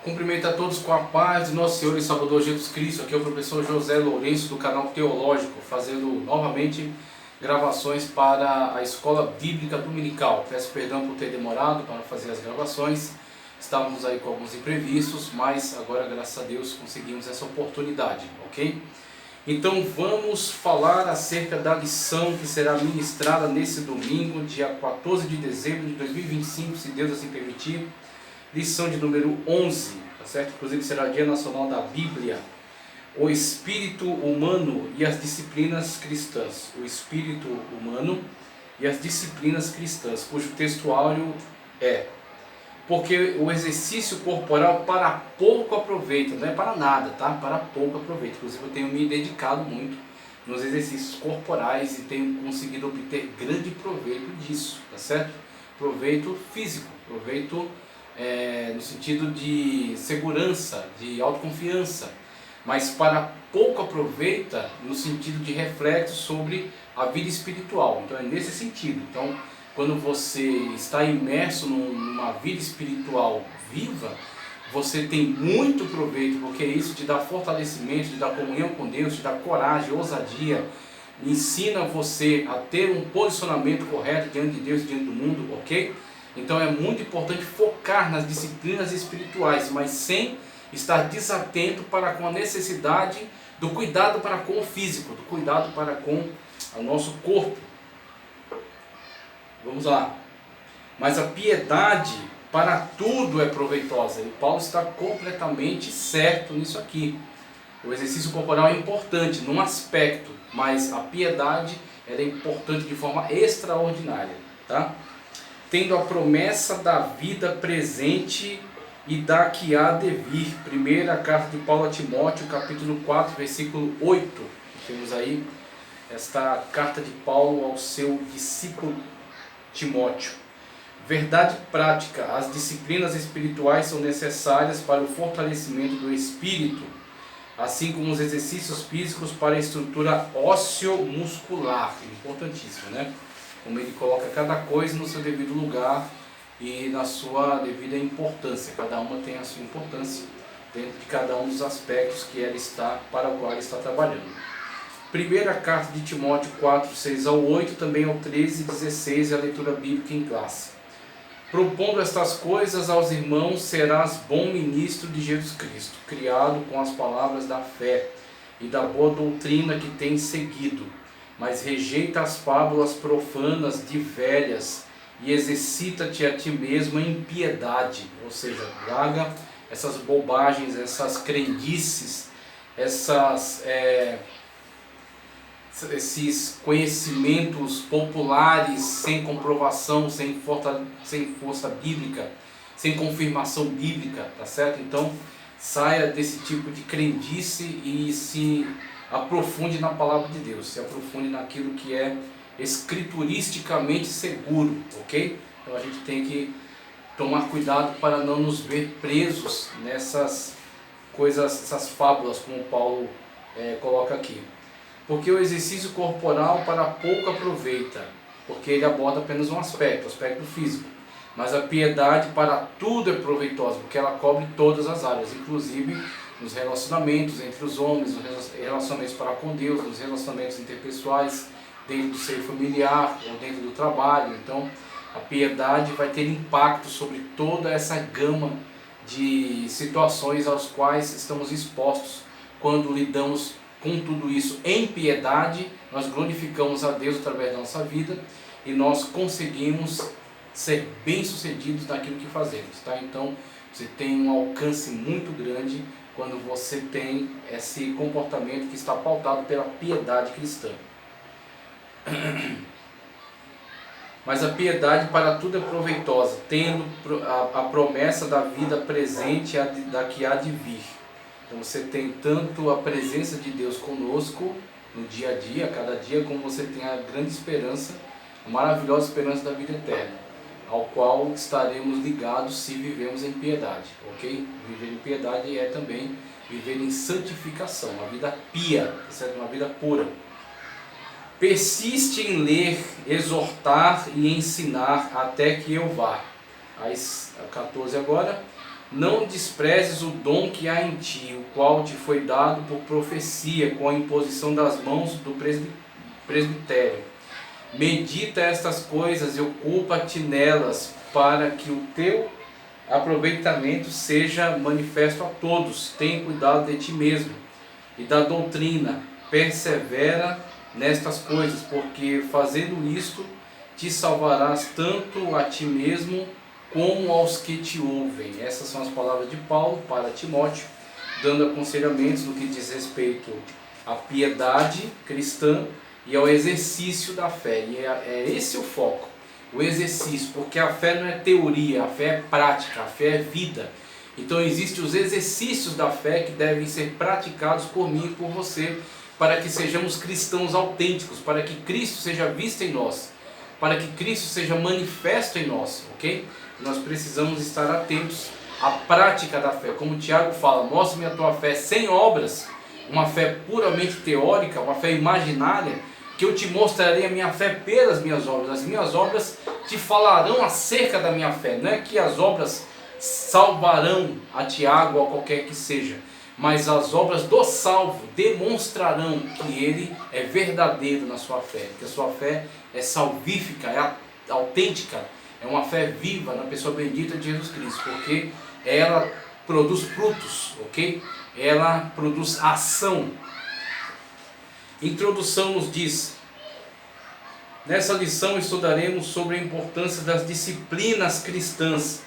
Cumprimento a todos com a paz de nosso Senhor e Salvador Jesus Cristo. Aqui é o professor José Lourenço do canal Teológico, fazendo novamente gravações para a Escola Bíblica Dominical. Peço perdão por ter demorado para fazer as gravações. Estávamos aí com alguns imprevistos, mas agora, graças a Deus, conseguimos essa oportunidade, ok? Então vamos falar acerca da lição que será ministrada nesse domingo, dia 14 de dezembro de 2025, se Deus assim permitir. Lição de número 11, tá certo? Inclusive será Dia Nacional da Bíblia. O espírito humano e as disciplinas cristãs. O espírito humano e as disciplinas cristãs, cujo textuário é: porque o exercício corporal para pouco aproveita, não é para nada, tá? Para pouco aproveita. Inclusive eu tenho me dedicado muito nos exercícios corporais e tenho conseguido obter grande proveito disso, tá certo? Proveito físico, proveito no sentido de segurança, de autoconfiança, mas para pouco aproveita no sentido de reflexo sobre a vida espiritual. Então é nesse sentido. Então, quando você está imerso numa vida espiritual viva, você tem muito proveito, porque isso te dá fortalecimento, te dá comunhão com Deus, te dá coragem, ousadia, ensina você a ter um posicionamento correto diante de Deus e diante do mundo, ok? Então é muito importante focar nas disciplinas espirituais, mas sem estar desatento para com a necessidade do cuidado para com o físico, do cuidado para com o nosso corpo. Vamos lá. Mas a piedade para tudo é proveitosa. E Paulo está completamente certo nisso aqui. O exercício corporal é importante num aspecto, mas a piedade ela é importante de forma extraordinária, tá? Tendo a promessa da vida presente e da que há de vir. Primeira carta de Paulo a Timóteo, capítulo 4, versículo 8. Temos aí esta carta de Paulo ao seu discípulo Timóteo. Verdade prática: as disciplinas espirituais são necessárias para o fortalecimento do espírito, assim como os exercícios físicos para a estrutura ósseo-muscular. Importantíssimo, né? Como ele coloca cada coisa no seu devido lugar e na sua devida importância. Cada uma tem a sua importância dentro de cada um dos aspectos que ela está, para o qual ela está trabalhando. Primeira carta de Timóteo 4, 6 ao 8, também ao 13 e 16, a leitura bíblica em classe. Propondo estas coisas aos irmãos, serás bom ministro de Jesus Cristo, criado com as palavras da fé e da boa doutrina que tens seguido, mas rejeita as fábulas profanas de velhas e exercita-te a ti mesmo em piedade. Ou seja, larga essas bobagens, essas crendices, esses conhecimentos populares sem comprovação, sem força bíblica, sem confirmação bíblica, tá certo? Então saia desse tipo de crendice e se aprofunde na palavra de Deus, se aprofunde naquilo que é escrituristicamente seguro, ok? Então a gente tem que tomar cuidado para não nos ver presos nessas coisas, essas fábulas, como Paulo coloca aqui. Porque o exercício corporal para pouco aproveita, porque ele aborda apenas um aspecto, o aspecto físico. Mas a piedade para tudo é proveitosa, porque ela cobre todas as áreas, inclusive nos relacionamentos entre os homens, nos relacionamentos para com Deus, nos relacionamentos interpessoais, dentro do seio familiar ou dentro do trabalho. Então a piedade vai ter impacto sobre toda essa gama de situações aos quais estamos expostos. Quando lidamos com tudo isso em piedade, nós glorificamos a Deus através da nossa vida e nós conseguimos ser bem-sucedidos naquilo que fazemos, tá? Então você tem um alcance muito grande quando você tem esse comportamento que está pautado pela piedade cristã. Mas a piedade para tudo é proveitosa, tendo a promessa da vida presente e da que há de vir. Então você tem tanto a presença de Deus conosco no dia a dia, a cada dia, como você tem a grande esperança, a maravilhosa esperança da vida eterna, ao qual estaremos ligados se vivemos em piedade, ok? Viver em piedade é também viver em santificação, uma vida pia, certo? Uma vida pura. Persiste em ler, exortar e ensinar até que eu vá. Aí, 14 agora. não desprezes o dom que há em ti, o qual te foi dado por profecia, com a imposição das mãos do presbitério. Medita estas coisas e ocupa-te nelas, para que o teu aproveitamento seja manifesto a todos. Tenha cuidado de ti mesmo e da doutrina, persevera nestas coisas, porque fazendo isto te salvarás tanto a ti mesmo como aos que te ouvem. Essas são as palavras de Paulo para Timóteo, dando aconselhamentos no que diz respeito à piedade cristã e ao exercício da fé. E é esse o foco, o exercício, porque a fé não é teoria, a fé é prática, a fé é vida. Então existem os exercícios da fé que devem ser praticados por mim e por você, para que sejamos cristãos autênticos, para que Cristo seja visto em nós, para que Cristo seja manifesto em nós, ok? Nós precisamos estar atentos à prática da fé. Como Tiago fala, mostre-me a tua fé sem obras, uma fé puramente teórica, uma fé imaginária, que eu te mostrarei a minha fé pelas minhas obras. As minhas obras te falarão acerca da minha fé. Não é que as obras salvarão a Tiago ou a qualquer que seja, mas as obras do salvo demonstrarão que ele é verdadeiro na sua fé, que a sua fé é salvífica, é autêntica, é uma fé viva na pessoa bendita de Jesus Cristo, porque ela produz frutos, ok? Ela produz ação. Introdução nos diz: nessa lição estudaremos sobre a importância das disciplinas cristãs.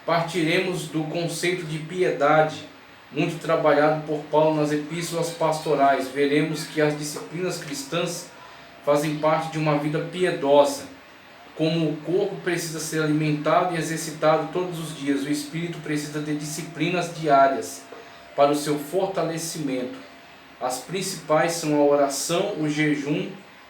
Partiremos do conceito de piedade, muito trabalhado por Paulo nas epístolas pastorais. Veremos que as disciplinas cristãs fazem parte de uma vida piedosa. Como o corpo precisa ser alimentado e exercitado todos os dias, o espírito precisa de disciplinas diárias para o seu fortalecimento. As principais são a oração, o jejum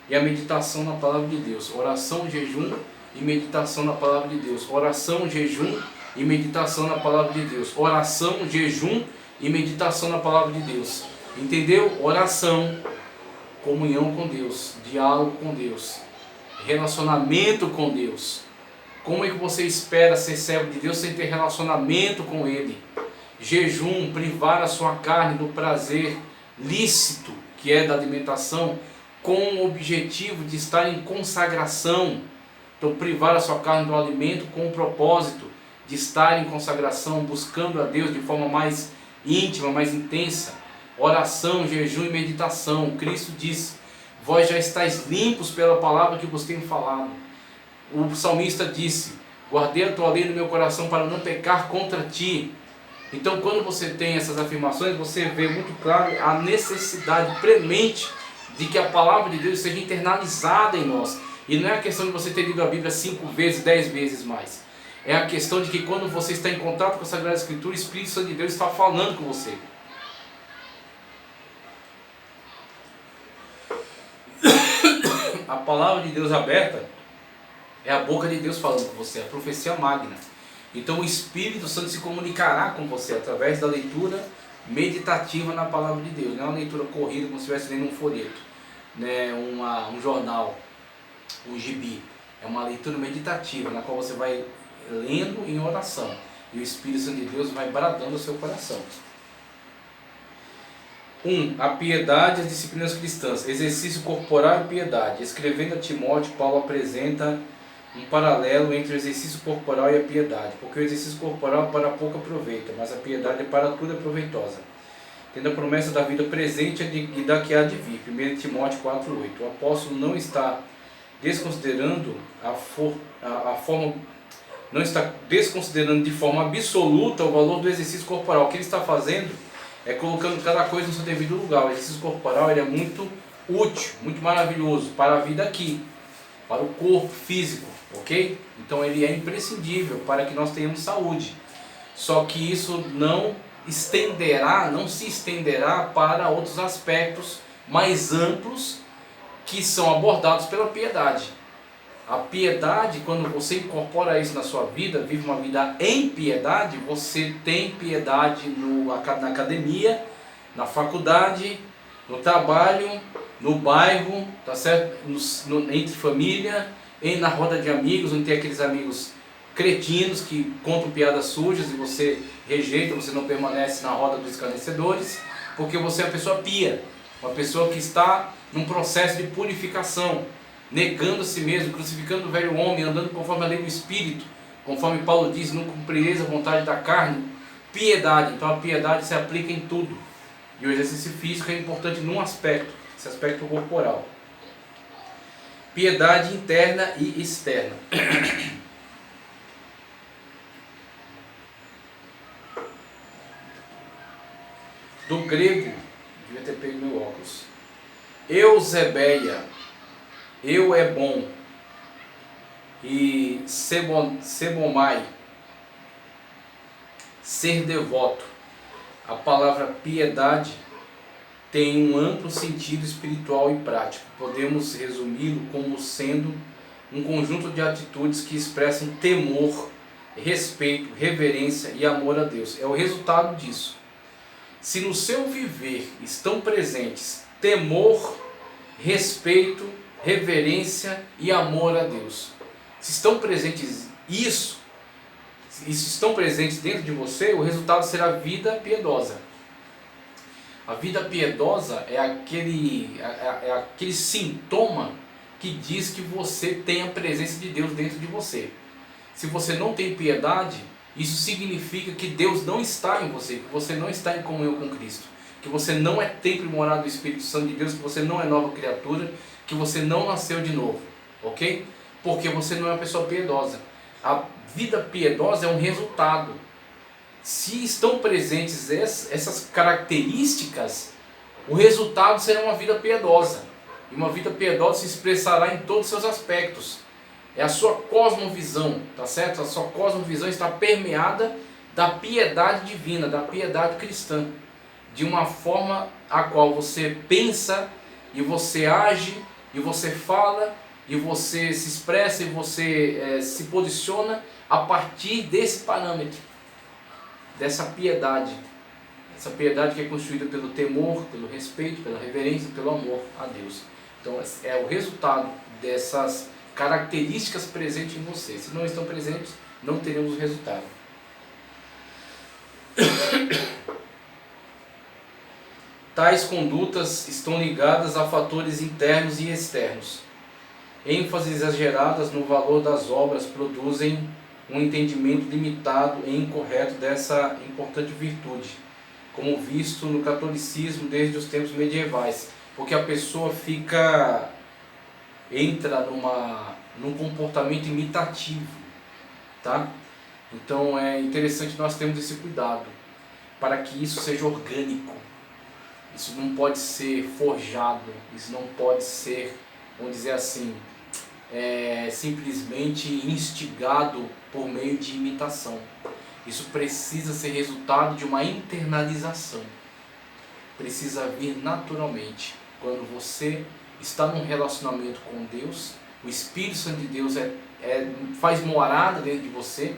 e a meditação na palavra de Deus. Oração, jejum e meditação na palavra de Deus. Oração, jejum e meditação na palavra de Deus. Oração, jejum e meditação na palavra de Deus. Entendeu? Oração, comunhão com Deus, diálogo com Deus, relacionamento com Deus. Como é que você espera ser servo de Deus sem ter relacionamento com Ele? Jejum, privar a sua carne do prazer lícito, que é da alimentação, com o objetivo de estar em consagração. Então, privar a sua carne do alimento com o propósito de estar em consagração, buscando a Deus de forma mais íntima, mais intensa. Oração, jejum e meditação. Cristo diz: vós já estáis limpos pela palavra que vos tenho falado. O salmista disse: guardei a tua lei no meu coração para não pecar contra ti. Então, quando você tem essas afirmações, você vê muito claro a necessidade premente de que a palavra de Deus seja internalizada em nós. E não é a questão de você ter lido a Bíblia 5 vezes, 10 vezes mais. É a questão de que quando você está em contato com a Sagrada Escritura, o Espírito Santo de Deus está falando com você. A palavra de Deus aberta é a boca de Deus falando com você, a profecia magna. Então o Espírito Santo se comunicará com você através da leitura meditativa na palavra de Deus. Não é uma leitura corrida como se estivesse lendo um folheto, né? Um jornal, um gibi. É uma leitura meditativa na qual você vai lendo em oração e o Espírito Santo de Deus vai bradando ao seu coração. 1. A piedade e as disciplinas cristãs. Exercício corporal e piedade. Escrevendo a Timóteo, Paulo apresenta um paralelo entre o exercício corporal e a piedade, porque o exercício corporal para pouco aproveita, mas a piedade para tudo é proveitosa, tendo a promessa da vida presente e da que há de vir. 1 Timóteo 4,8. O apóstolo não está desconsiderando não está desconsiderando de forma absoluta o valor do exercício corporal. O que ele está fazendo é colocando cada coisa no seu devido lugar. O exercício corporal ele é muito útil, muito maravilhoso para a vida aqui, para o corpo físico, ok? Então ele é imprescindível para que nós tenhamos saúde. Só que isso não se estenderá para outros aspectos mais amplos que são abordados pela piedade. A piedade, quando você incorpora isso na sua vida, vive uma vida em piedade, você tem piedade na academia, na faculdade, no trabalho, no bairro, tá certo? Entre família, na roda de amigos, onde tem aqueles amigos cretinos que contam piadas sujas e você rejeita, você não permanece na roda dos escarnecedores, porque você é uma pessoa pia, uma pessoa que está num processo de purificação, negando a si mesmo, crucificando o velho homem, andando conforme a lei do Espírito, conforme Paulo diz, não cumprireis a vontade da carne. Piedade, então a piedade se aplica em tudo, e o exercício físico é importante num aspecto, esse aspecto corporal. Piedade interna e externa. Do grego, devia ter pego meu óculos, eusebeia, eu é bom, e sebomai, ser devoto. A palavra piedade tem um amplo sentido espiritual e prático. Podemos resumi-lo como sendo um conjunto de atitudes que expressam temor, respeito, reverência e amor a Deus. É o resultado disso. Se no seu viver estão presentes temor, respeito, reverência e amor a Deus, se estão presentes isso, e se estão presentes dentro de você, o resultado será vida piedosa. A vida piedosa é aquele sintoma que diz que você tem a presença de Deus dentro de você. Se você não tem piedade, isso significa que Deus não está em você, que você não está em comunhão com Cristo, que você não é templo e morada do Espírito Santo de Deus, que você não é nova criatura, que você não nasceu de novo, ok? Porque você não é uma pessoa piedosa. A vida piedosa é um resultado. Se estão presentes essas características, o resultado será uma vida piedosa. E uma vida piedosa se expressará em todos os seus aspectos. É a sua cosmovisão, tá certo? A sua cosmovisão está permeada da piedade divina, da piedade cristã. De uma forma a qual você pensa, e você age, e você fala, e você se expressa, e você se posiciona a partir desse parâmetro, dessa piedade. Essa piedade que é construída pelo temor, pelo respeito, pela reverência, pelo amor a Deus. Então é o resultado dessas características presentes em você. Se não estão presentes, não teremos o resultado. Tais condutas estão ligadas a fatores internos e externos. ênfases exageradas no valor das obras produzem um entendimento limitado e incorreto dessa importante virtude, como visto no catolicismo desde os tempos medievais, porque a pessoa entra num comportamento imitativo, tá? Então é interessante nós termos esse cuidado, para que isso seja orgânico. Isso não pode ser forjado, isso não pode ser, vamos dizer assim, simplesmente instigado por meio de imitação. Isso precisa ser resultado de uma internalização. Precisa vir naturalmente. Quando você está num relacionamento com Deus, o Espírito Santo de Deus faz morada dentro de você.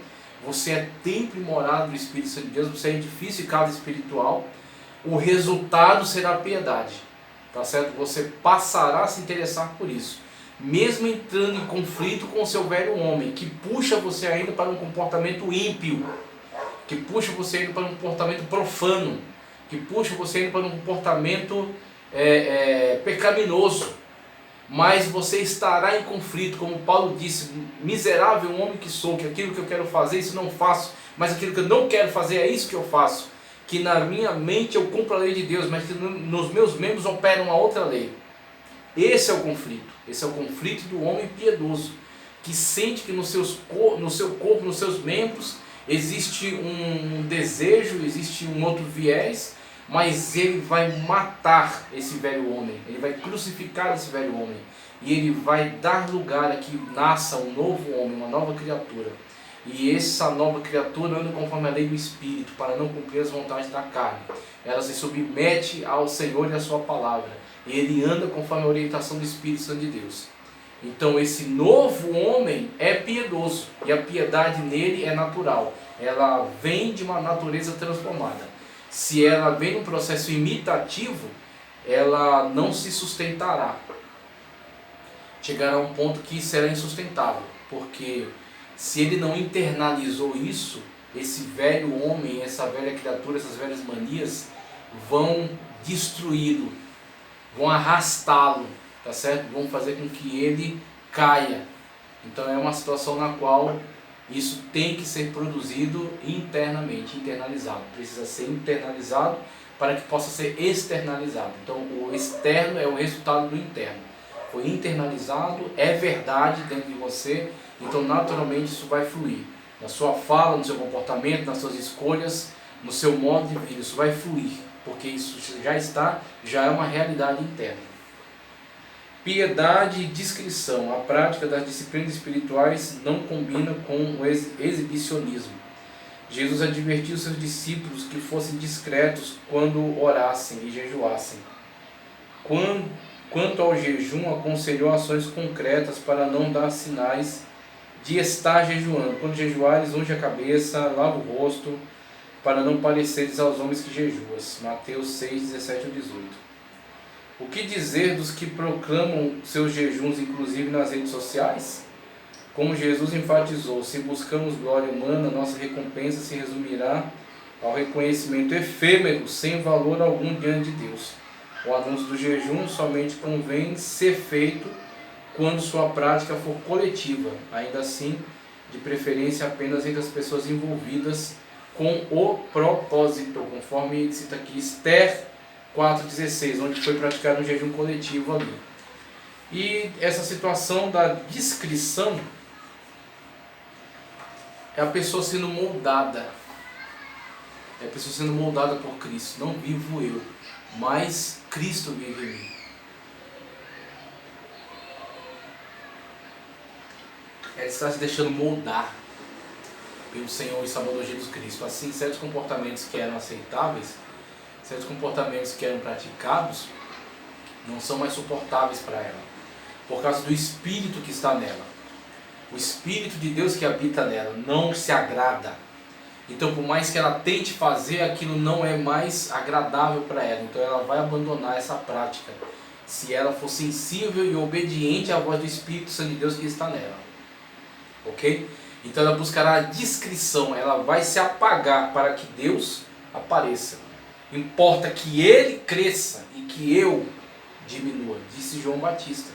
Você é templo e morada do Espírito Santo de Deus. Você é edifício e casa espiritual. O resultado será a piedade. Tá certo? Você passará a se interessar por isso. Mesmo entrando em conflito com o seu velho homem, que puxa você ainda para um comportamento ímpio, que puxa você ainda para um comportamento profano, que puxa você ainda para um comportamento pecaminoso. Mas você estará em conflito, como Paulo disse: miserável homem que sou, que aquilo que eu quero fazer, isso não faço, mas aquilo que eu não quero fazer, é isso que eu faço. Que na minha mente eu cumpro a lei de Deus, mas que nos meus membros opera uma outra lei. Esse é o conflito. Esse é o conflito do homem piedoso, que sente que no seu corpo, nos seus membros, existe um desejo, existe um outro viés, mas ele vai matar esse velho homem, ele vai crucificar esse velho homem, e ele vai dar lugar a que nasça um novo homem, uma nova criatura. E essa nova criatura anda conforme a lei do Espírito, para não cumprir as vontades da carne. Ela se submete ao Senhor e à sua palavra, e ele anda conforme a orientação do Espírito Santo de Deus. Então esse novo homem é piedoso, e a piedade nele é natural. Ela vem de uma natureza transformada. Se ela vem num processo imitativo, ela não se sustentará. Chegará a um ponto que será insustentável, porque se ele não internalizou isso, esse velho homem, essa velha criatura, essas velhas manias vão destruí-lo, vão arrastá-lo, tá certo? Vão fazer com que ele caia. Então é uma situação na qual isso tem que ser produzido internamente, internalizado. Precisa ser internalizado para que possa ser externalizado. Então o externo é o resultado do interno. Foi internalizado, é verdade dentro de você, então naturalmente isso vai fluir. Na sua fala, no seu comportamento, nas suas escolhas, no seu modo de vida, isso vai fluir, porque isso já é uma realidade interna. Piedade e discrição. A prática das disciplinas espirituais não combina com o exibicionismo. Jesus advertiu seus discípulos que fossem discretos quando orassem e jejuassem. Quanto ao jejum, aconselhou ações concretas para não dar sinais de estar jejuando. Quando jejuares, unge a cabeça, lava o rosto, para não pareceres aos homens que jejuas. Mateus 6, 17 a 18. O que dizer dos que proclamam seus jejuns, inclusive nas redes sociais? Como Jesus enfatizou, se buscamos glória humana, nossa recompensa se resumirá ao reconhecimento efêmero, sem valor algum diante de Deus. O anúncio do jejum somente convém ser feito quando sua prática for coletiva, ainda assim, de preferência apenas entre as pessoas envolvidas com o propósito, conforme cita aqui Esther 4,16, onde foi praticado um jejum coletivo ali. E essa situação da discrição é a pessoa sendo moldada. É a pessoa sendo moldada por Cristo. Não vivo eu, mas Cristo vive em mim. Ela está se deixando moldar pelo Senhor e Salvador Jesus Cristo. Assim, certos comportamentos que eram aceitáveis, certos comportamentos que eram praticados, não são mais suportáveis para ela, por causa do Espírito que está nela. O Espírito de Deus que habita nela não se agrada. Então, por mais que ela tente fazer, aquilo não é mais agradável para ela. Então, ela vai abandonar essa prática, se ela for sensível e obediente à voz do Espírito Santo de Deus que está nela. Ok? Então, ela buscará a discrição, ela vai se apagar para que Deus apareça. Importa que ele cresça e que eu diminua, disse João Batista.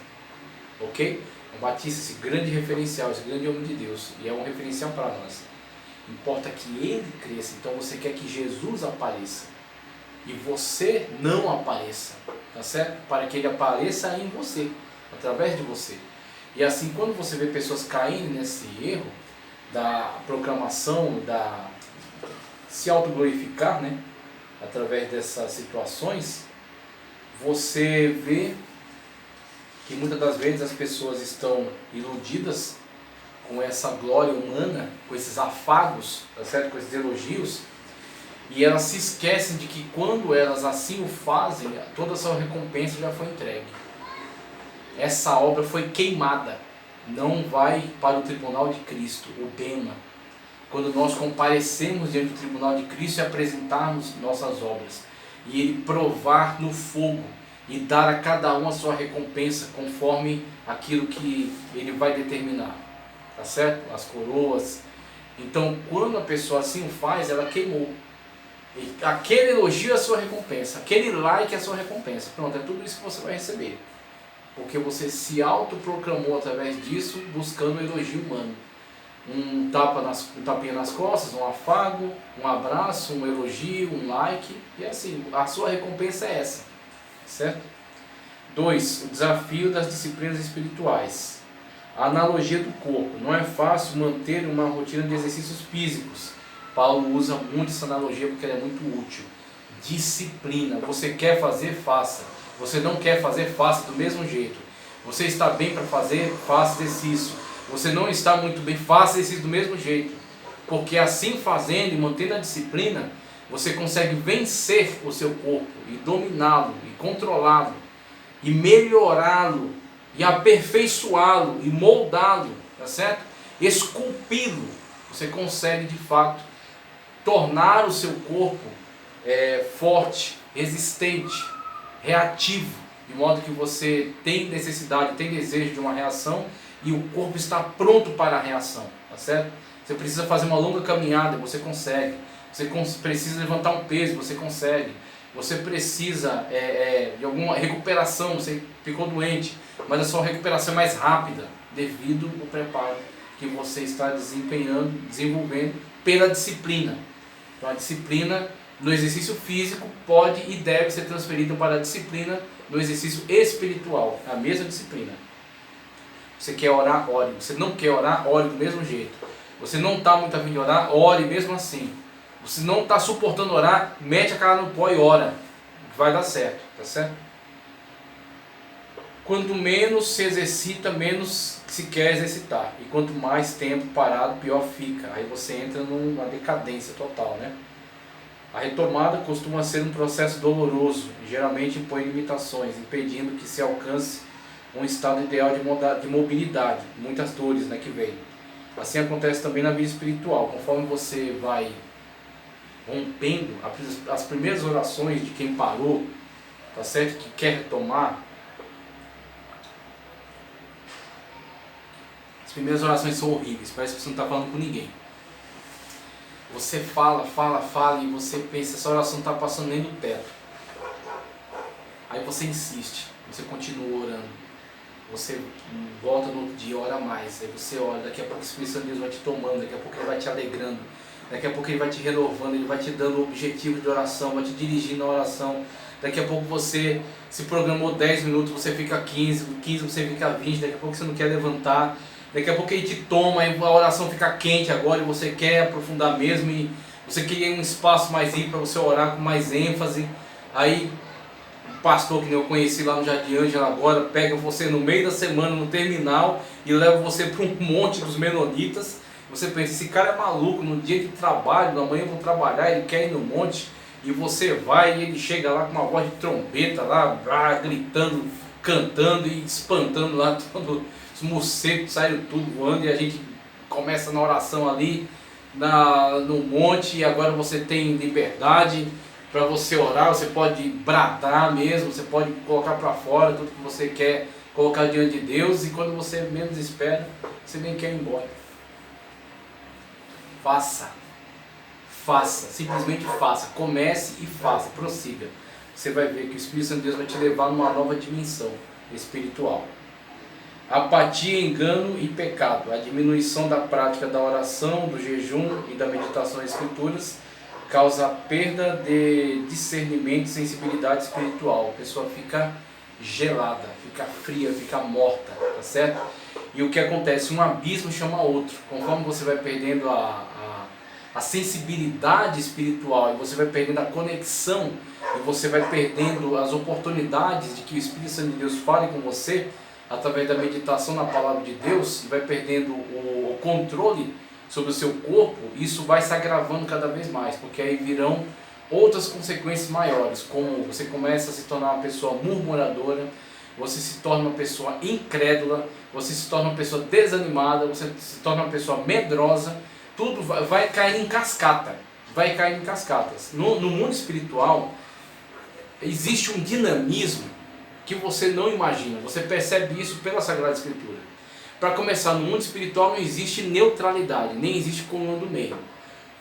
Ok? João Batista, esse grande referencial, esse grande homem de Deus, e é um referencial para nós. Importa que ele cresça, então você quer que Jesus apareça e você não apareça, tá certo? Para que ele apareça em você, através de você. E assim, quando você vê pessoas caindo nesse erro da proclamação, da se autoglorificar, né? Através dessas situações, você vê que muitas das vezes as pessoas estão iludidas com essa glória humana, com esses afagos, tá certo? Com esses elogios, e elas se esquecem de que quando elas assim o fazem, toda a sua recompensa já foi entregue. Essa obra foi queimada, não vai para o tribunal de Cristo, o bema. Quando nós comparecemos diante do tribunal de Cristo e apresentarmos nossas obras, e ele provar no fogo e dar a cada um a sua recompensa conforme aquilo que ele vai determinar, tá certo? As coroas. Então, quando a pessoa assim o faz, ela queimou. E aquele elogio é a sua recompensa, aquele like é a sua recompensa. Pronto, é tudo isso que você vai receber, porque você se autoproclamou através disso, buscando o elogio humano. Um tapinha nas costas, um afago, um abraço, um elogio, um like, e assim, a sua recompensa é essa, certo? 2. O desafio das disciplinas espirituais. A analogia do corpo. Não é fácil manter uma rotina de exercícios físicos. Paulo usa muito essa analogia porque ela é muito útil. Disciplina. Você quer fazer, faça. Você não quer fazer, faça do mesmo jeito. Você está bem para fazer, faça exercício. Você não está muito bem, faça exercício do mesmo jeito. Porque assim fazendo e mantendo a disciplina, você consegue vencer o seu corpo e dominá-lo e controlá-lo e melhorá-lo e aperfeiçoá-lo e moldá-lo, tá certo? Esculpi-lo. Você consegue de fato tornar o seu corpo forte, resistente, reativo, de modo que você tem necessidade, tem desejo de uma reação e o corpo está pronto para a reação, tá certo? Você precisa fazer uma longa caminhada, você consegue. Você precisa levantar um peso, você consegue. Você precisa de alguma recuperação, você ficou doente, mas a sua recuperação é mais rápida devido ao preparo que você está desenvolvendo pela disciplina. Então a disciplina no exercício físico pode e deve ser transferida para a disciplina no exercício espiritual, a mesma disciplina. Você quer orar, ore. Você não quer orar, ore do mesmo jeito. Você não está muito a fim de orar, ore mesmo assim. Você não está suportando orar, mete a cara no pó e ora. Vai dar certo, tá certo? Quanto menos se exercita, menos se quer exercitar. E quanto mais tempo parado, pior fica. Aí você entra numa decadência total, né? A retomada costuma ser um processo doloroso e geralmente impõe limitações, impedindo que se alcance um estado ideal de mobilidade, muitas dores, né, que vem. Assim acontece também na vida espiritual. Conforme você vai rompendo as primeiras orações de quem parou, tá certo? Que quer retomar, as primeiras orações são horríveis, parece que você não está falando com ninguém. Você fala e você pensa, essa oração não está passando nem do teto. Aí você insiste, você continua orando, você volta no outro dia, ora mais, aí você ora, daqui a pouco o Espírito Santo de Deus vai te tomando, daqui a pouco ele vai te alegrando, daqui a pouco ele vai te renovando, ele vai te dando o objetivo de oração, vai te dirigindo na oração. Daqui a pouco você se programou 10 minutos, você fica 15 você fica 20, daqui a pouco você não quer levantar. Daqui a pouco ele te toma e a oração fica quente agora e você quer aprofundar mesmo e você queria um espaço mais livre para você orar com mais ênfase. Aí o pastor que eu conheci lá no Jardim Ângela agora pega você no meio da semana no terminal e leva você para um monte dos menonitas. Você pensa, esse cara é maluco, no dia de trabalho, amanhã eu vou trabalhar, ele quer ir no monte. E você vai e ele chega lá com uma voz de trombeta lá, gritando, cantando e espantando lá todo. Os morcegos saíram tudo voando e a gente começa na oração ali no monte e agora você tem liberdade para você orar, você pode bradar mesmo, você pode colocar para fora tudo que você quer colocar diante de Deus e quando você menos espera, você nem quer ir embora. Faça, simplesmente faça, comece e faça, prossiga. Você vai ver que o Espírito Santo de Deus vai te levar numa nova dimensão espiritual. Apatia, engano e pecado. A diminuição da prática da oração, do jejum e da meditação nas escrituras causa a perda de discernimento e sensibilidade espiritual. A pessoa fica gelada, fica fria, fica morta, tá certo? E o que acontece? Um abismo chama outro. Conforme você vai perdendo a sensibilidade espiritual e você vai perdendo a conexão e você vai perdendo as oportunidades de que o Espírito Santo de Deus fale com você, através da meditação na palavra de Deus, e vai perdendo o controle sobre o seu corpo, isso vai se agravando cada vez mais, porque aí virão outras consequências maiores, como você começa a se tornar uma pessoa murmuradora, você se torna uma pessoa incrédula, você se torna uma pessoa desanimada, você se torna uma pessoa medrosa, tudo vai cair em cascata, vai cair em cascatas. No mundo espiritual, existe um dinamismo que você não imagina, você percebe isso pela Sagrada Escritura. Para começar, no mundo espiritual não existe neutralidade, nem existe coluna do meio.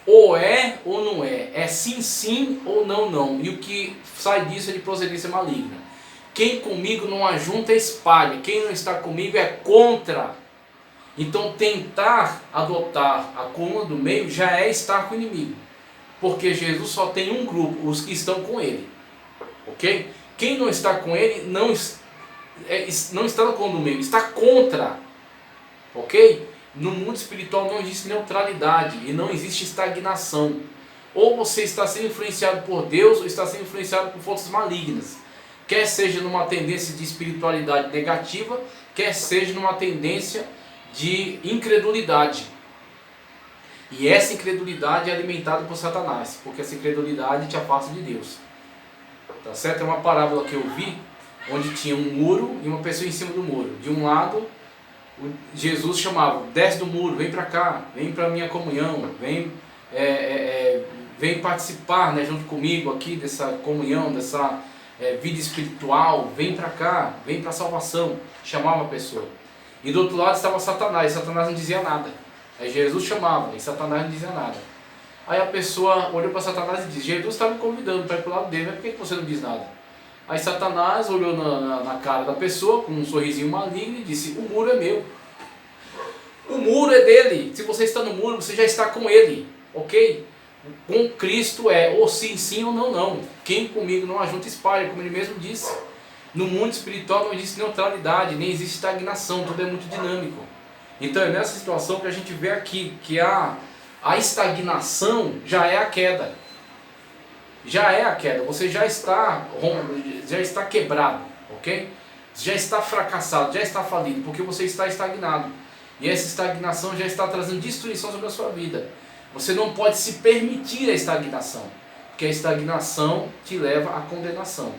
Ou é ou não é, é sim, sim ou não, não. E o que sai disso é de procedência maligna. Quem comigo não ajunta, espalha. Quem não está comigo é contra. Então tentar adotar a coluna do meio já é estar com o inimigo. Porque Jesus só tem um grupo, os que estão com ele. Ok? Quem não está com ele não está na coluna do meio, está contra. Ok? No mundo espiritual não existe neutralidade e não existe estagnação. Ou você está sendo influenciado por Deus ou está sendo influenciado por forças malignas. Quer seja numa tendência de espiritualidade negativa, quer seja numa tendência de incredulidade. E essa incredulidade é alimentada por Satanás, porque essa incredulidade te afasta de Deus. Tá certo? É uma parábola que eu vi, onde tinha um muro e uma pessoa em cima do muro. De um lado, Jesus chamava, desce do muro, vem para cá, vem para a minha comunhão, vem participar, né, junto comigo aqui dessa comunhão, dessa vida espiritual, vem para cá, vem para a salvação, chamava a pessoa. E do outro lado estava Satanás, e Satanás não dizia nada. Aí Jesus chamava, e Satanás não dizia nada. Aí a pessoa olhou para Satanás e disse, Jesus está me convidando para ir para o lado dele, mas por que você não diz nada? Aí Satanás olhou na cara da pessoa, com um sorrisinho maligno, e disse, o muro é meu. O muro é dele. Se você está no muro, você já está com ele, ok? Com Cristo é ou sim, sim ou não, não. Quem comigo não ajunta espalha, como ele mesmo disse. No mundo espiritual não existe neutralidade, nem existe estagnação, tudo é muito dinâmico. Então é nessa situação que a gente vê aqui, que a estagnação já é a queda. Já é a queda, você já está quebrado, ok? Já está fracassado, já está falido, porque você está estagnado. E essa estagnação já está trazendo destruição sobre a sua vida. Você não pode se permitir a estagnação, porque a estagnação te leva à condenação.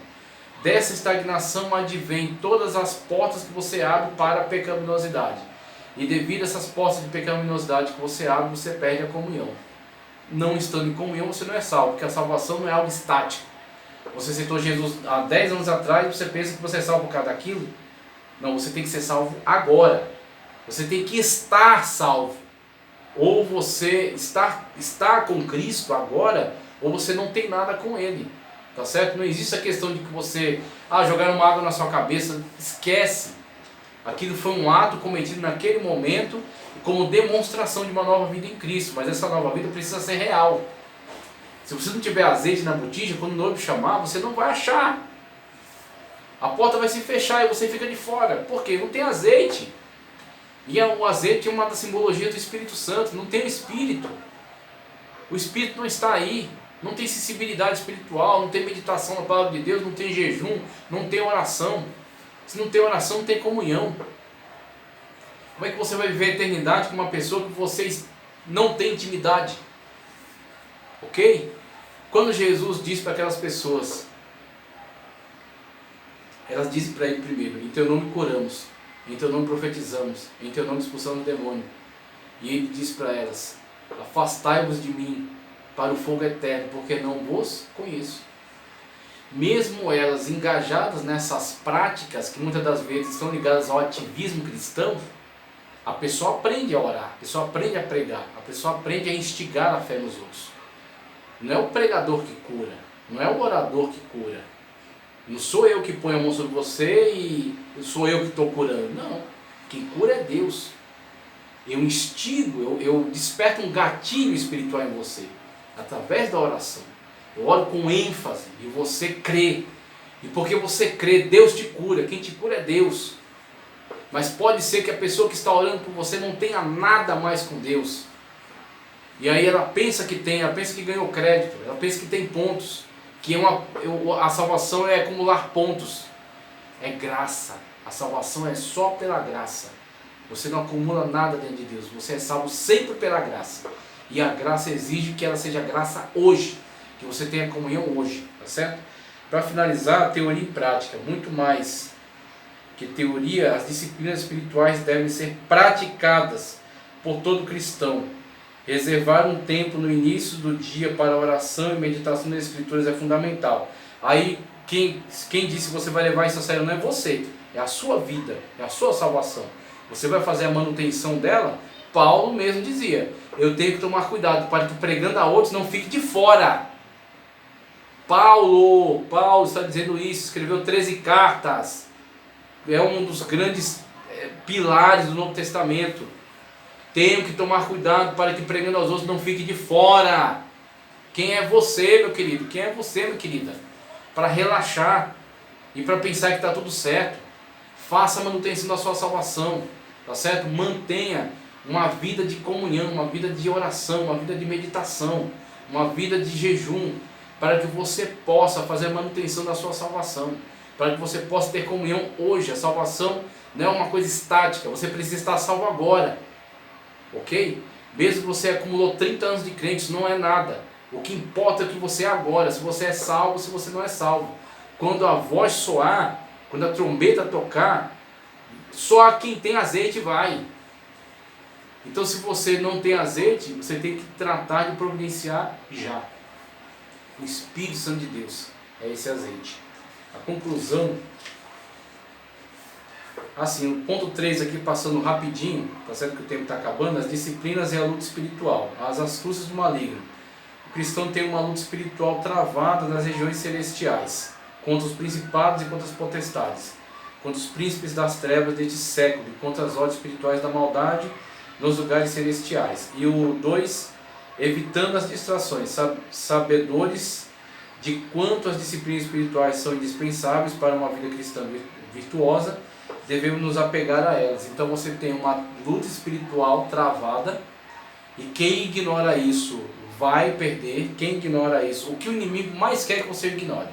Dessa estagnação advém todas as portas que você abre para a pecaminosidade. E devido a essas portas de pecaminosidade que você abre, você perde a comunhão. Não estando em comunhão, você não é salvo, porque a salvação não é algo estático. Você aceitou Jesus há 10 anos atrás e você pensa que você é salvo por causa daquilo? Não, você tem que ser salvo agora. Você tem que estar salvo. Ou você está com Cristo agora, ou você não tem nada com Ele. Tá certo? Não existe a questão de que você jogaram uma água na sua cabeça. Esquece. Aquilo foi um ato cometido naquele momento como demonstração de uma nova vida em Cristo. Mas essa nova vida precisa ser real. Se você não tiver azeite na botija, quando o noivo chamar, você não vai achar. A porta vai se fechar e você fica de fora. Por quê? Não tem azeite. E o azeite é uma das simbologias do Espírito Santo. Não tem o Espírito. O Espírito não está aí. Não tem sensibilidade espiritual, não tem meditação na palavra de Deus, não tem jejum, não tem oração. Se não tem oração, não tem comunhão. Como é que você vai viver a eternidade com uma pessoa que vocês não têm intimidade? Ok? Quando Jesus disse para aquelas pessoas, elas dizem para ele primeiro, em teu nome curamos, em teu nome profetizamos, em teu nome expulsamos o demônio. E ele disse para elas, afastai-vos de mim para o fogo eterno, porque não vos conheço. Mesmo elas engajadas nessas práticas, que muitas das vezes estão ligadas ao ativismo cristão, a pessoa aprende a orar, a pessoa aprende a pregar, a pessoa aprende a instigar a fé nos outros. Não é o pregador que cura, não é o orador que cura. Não sou eu que ponho a mão sobre você e sou eu que estou curando. Não, quem cura é Deus. Eu instigo, eu desperto um gatilho espiritual em você, através da oração. Eu oro com ênfase e você crê. E porque você crê, Deus te cura. Quem te cura é Deus. Mas pode ser que a pessoa que está orando por você não tenha nada mais com Deus. E aí ela pensa que tem, ela pensa que ganhou crédito, ela pensa que tem pontos. Que a salvação é acumular pontos. É graça. A salvação é só pela graça. Você não acumula nada dentro de Deus. Você é salvo sempre pela graça. E a graça exige que ela seja graça hoje. Que você tenha comunhão hoje. Tá certo? Para finalizar, teoria e prática. Muito mais que teoria, as disciplinas espirituais devem ser praticadas por todo cristão. Reservar um tempo no início do dia para oração e meditação nas Escrituras é fundamental. Aí, quem disse que você vai levar isso a sério não é você. É a sua vida, é a sua salvação. Você vai fazer a manutenção dela? Paulo mesmo dizia, eu tenho que tomar cuidado para que pregando a outros não fique de fora. Paulo está dizendo isso, escreveu 13 cartas. É um dos grandes pilares do Novo Testamento. Tenho que tomar cuidado para que pregando aos outros não fique de fora. Quem é você, meu querido? Quem é você, minha querida? Para relaxar e para pensar que está tudo certo. Faça a manutenção da sua salvação, tá certo? Mantenha uma vida de comunhão, uma vida de oração, uma vida de meditação, uma vida de jejum, para que você possa fazer a manutenção da sua salvação, para que você possa ter comunhão hoje. A salvação não é uma coisa estática, você precisa estar salvo agora, ok? Mesmo que você acumulou 30 anos de crente, isso não é nada. O que importa é o que você é agora, se você é salvo, se você não é salvo. Quando a voz soar, quando a trombeta tocar, só quem tem azeite vai. Então, se você não tem azeite, você tem que tratar de providenciar já. O Espírito Santo de Deus é esse azeite. A conclusão Assim, o ponto 3 aqui, passando rapidinho, tá certo que o tempo está acabando, as disciplinas e a luta espiritual, as astúcias do maligno. O cristão tem uma luta espiritual travada nas regiões celestiais, contra os principados e contra as potestades, contra os príncipes das trevas deste século, e contra as ordens espirituais da maldade nos lugares celestiais. E o 2, evitando as distrações, sabedores de quanto as disciplinas espirituais são indispensáveis para uma vida cristã virtuosa, devemos nos apegar a elas. Então você tem uma luta espiritual travada, e quem ignora isso vai perder. Quem ignora isso, o que o inimigo mais quer que você ignore,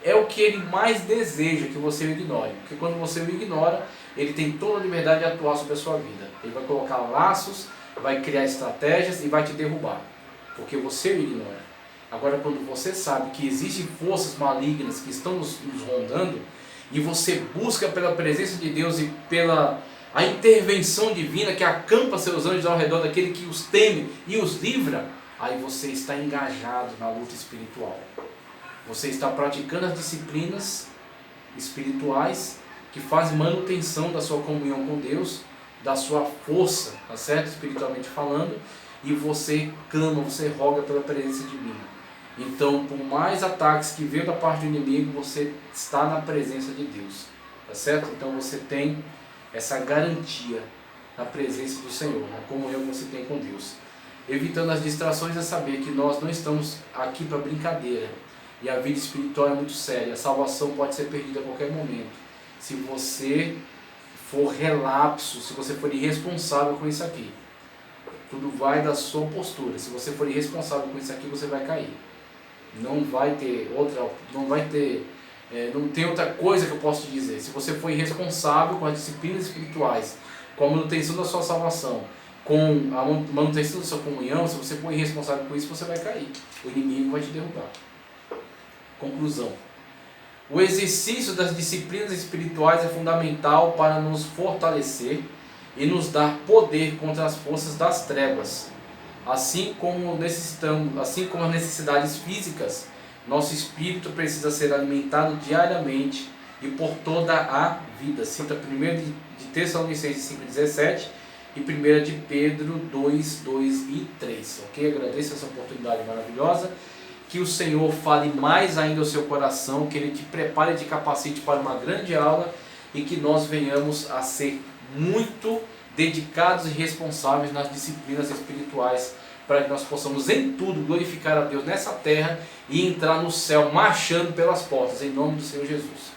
é o que ele mais deseja que você o ignore, porque quando você o ignora, ele tem toda a liberdade de atuar sobre a sua vida. Ele vai colocar laços, vai criar estratégias e vai te derrubar, porque você o ignora. Agora, quando você sabe que existem forças malignas que estão nos rondando, e você busca pela presença de Deus e pela a intervenção divina que acampa seus anjos ao redor daquele que os teme e os livra, aí você está engajado na luta espiritual. Você está praticando as disciplinas espirituais que fazem manutenção da sua comunhão com Deus, da sua força, tá certo? Espiritualmente falando, e você clama, você roga pela presença divina. Então, por mais ataques que venham da parte do inimigo, você está na presença de Deus, tá certo? Então você tem essa garantia na presença do Senhor, na comunhão que você tem com Deus. Evitando as distrações é saber que nós não estamos aqui para brincadeira, e a vida espiritual é muito séria. A salvação pode ser perdida a qualquer momento, se você for relapso, se você for irresponsável com isso aqui. Tudo vai da sua postura. Se você for irresponsável com isso aqui, você vai cair. Não vai ter outra, não tem outra coisa que eu posso te dizer. Se você for irresponsável com as disciplinas espirituais, com a manutenção da sua salvação, com a manutenção da sua comunhão, se você for irresponsável com isso, você vai cair. O inimigo vai te derrubar. Conclusão. O exercício das disciplinas espirituais é fundamental para nos fortalecer e nos dar poder contra as forças das trevas. Assim como as necessidades físicas, nosso espírito precisa ser alimentado diariamente e por toda a vida. Cita 1 de Tessalonicenses 5,17 e 1 de Pedro 2, 2 e 3. Ok? Agradeço essa oportunidade maravilhosa. Que o Senhor fale mais ainda ao seu coração, que Ele te prepare e te capacite para uma grande aula, e que nós venhamos a ser muito dedicados e responsáveis nas disciplinas espirituais, para que nós possamos em tudo glorificar a Deus nessa terra e entrar no céu marchando pelas portas, em nome do Senhor Jesus.